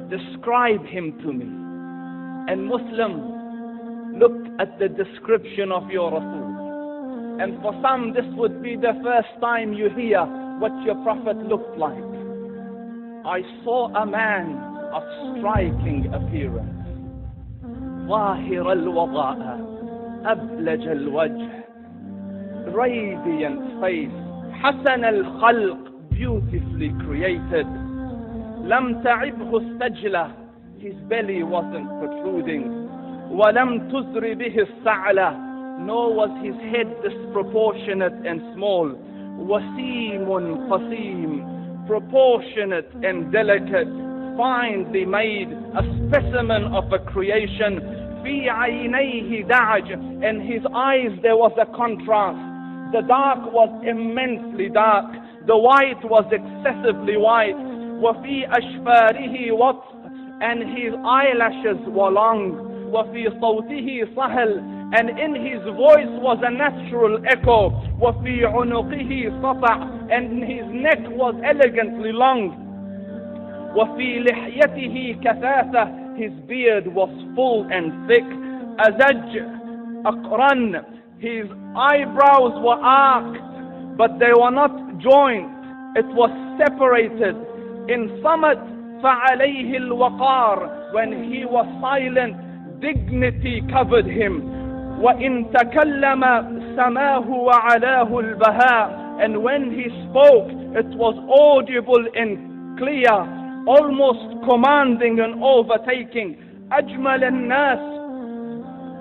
describe him to me. And Muslim, look at the description of your Rasul. And for some, this would be the first time you hear what your Prophet looked like. I saw a man of striking appearance. ظاهر الوضاء أبلج الوجه, radiant face, حسن الخلق, beautifully created. لم تعبه السجلة, his belly wasn't protruding. ولم تزر به السعلة, nor was his head disproportionate and small. وسيم قسيم, proportionate and delicate, finely made, a specimen of a creation. في عينيه دعج, in his eyes there was a contrast. The dark was immensely dark, the white was excessively white. وفي أشفاره وطء, and his eyelashes were long. وفي صوته صهل, and in his voice was a natural echo. وفي عنقه سطع, and his neck was elegantly long. وفي لحيته كثافة, his beard was full and thick. أزج أقرن, his eyebrows were arched, but they were not joined. It was separated. In summit فعليه الوقار, when he was silent, dignity covered him. وإن تكلم سماه وعلاه البهاء, and when he spoke it was audible and clear, almost commanding and overtaking. أجمل الناس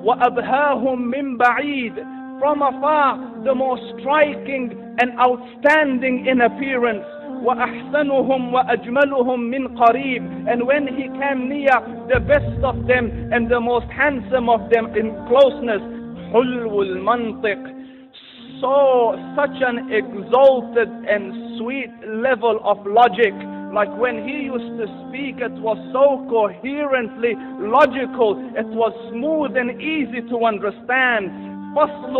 وأبهاهم من بعيد, from afar the most striking and outstanding in appearance. وأحسنهم وأجملهم من قريب, and when he came near, the best of them and the most handsome of them in closeness. حلو المنطق, such an exalted and sweet level of logic. Like when he used to speak, it was so coherently logical, it was smooth and easy to understand. فصل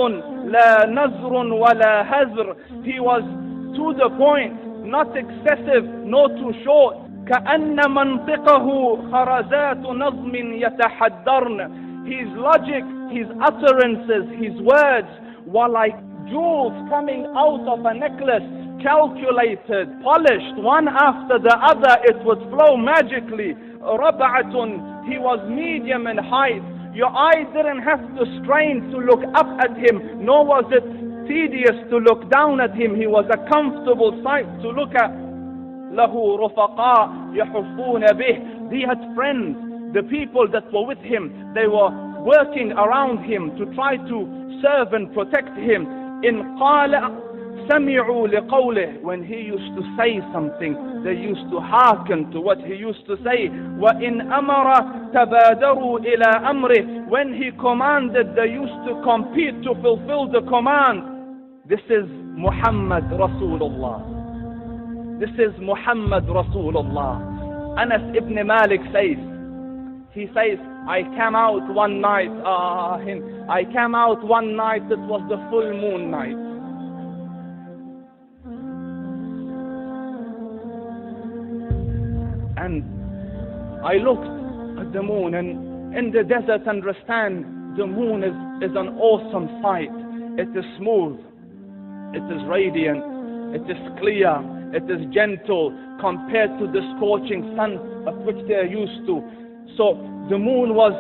لا نزر ولا هزر, he was to the point, not excessive, nor too short. كأن منطقه خرزات نظم يتحدرن, his logic, his utterances, his words were like jewels coming out of a necklace, calculated, polished, one after the other. It would flow magically. ربعة, he was medium in height. Your eye didn't have to strain to look up at him, nor was it tedious to look down at him. He was a comfortable sight to look at. له رفقاء يحفون به, he had friends. The people that were with him, they were working around him to try to serve and protect him. إن قال سمعوا لقوله, when he used to say something, they used to hearken to what he used to say. وإن أمر تبادروا إلى أمره, when he commanded, they used to compete to fulfill the command. This is Muhammad Rasulullah. This is Muhammad Rasulullah. Anas ibn Malik says, he says, I came out one night, it was the full moon night. And I looked at the moon, and in the desert, understand, the moon is an awesome sight. It is smooth, it is radiant, it is clear, it is gentle compared to the scorching sun of which they are used to. So the moon was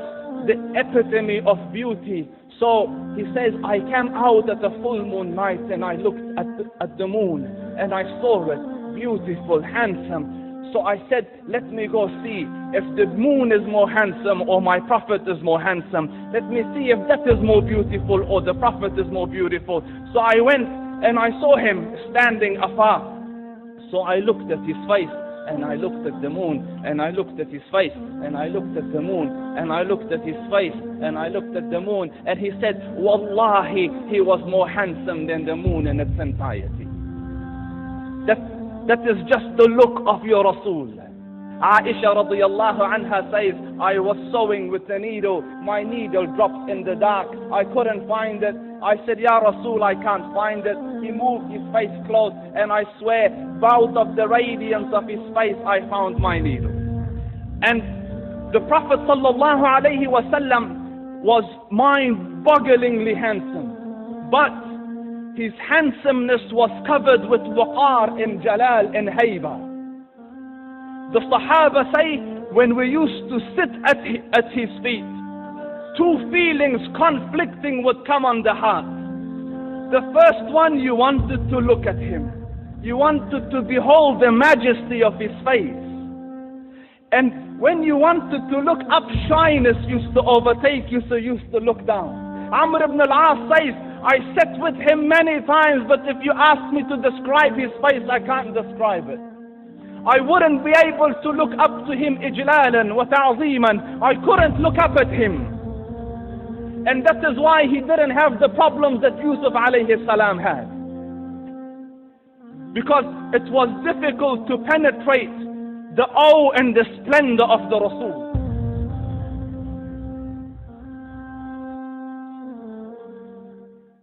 the epitome of beauty. So he says, I came out at a full moon night and I looked at the moon and I saw it, beautiful, handsome. So I said, let me go see if the moon is more handsome or my Prophet is more handsome. Let me see if that is more beautiful or the Prophet is more beautiful. So I went and I saw him standing afar. So I looked at his face, and I looked at the moon, and I looked at his face, and I looked at the moon, and I looked at his face, and I looked at the moon, and he said, Wallahi, he was more handsome than the moon in its entirety. That is just the look of your Rasul. Aisha radiyallahu anha says, I was sewing with the needle, my needle dropped in the dark, I couldn't find it. I said, Ya Rasul, I can't find it. He moved his face close, and I swear, out of the radiance of his face, I found my needle. And the Prophet sallallahu alayhi wa sallam was mind-bogglingly handsome. But his handsomeness was covered with waqar and jalal and hayba. The Sahaba say, when we used to sit at his feet, two feelings conflicting would come on the heart. The first one, you wanted to look at him. You wanted to behold the majesty of his face. And when you wanted to look up, shyness used to overtake you, so you used to look down. Amr ibn al-As says, I sat with him many times, but if you ask me to describe his face, I can't describe it. I wouldn't be able to look up to him ijlalan wa ta'zeeman. I couldn't look up at him. And that is why he didn't have the problems that Yusuf alayhi salam had. Because it was difficult to penetrate the awe and the splendor of the Rasul.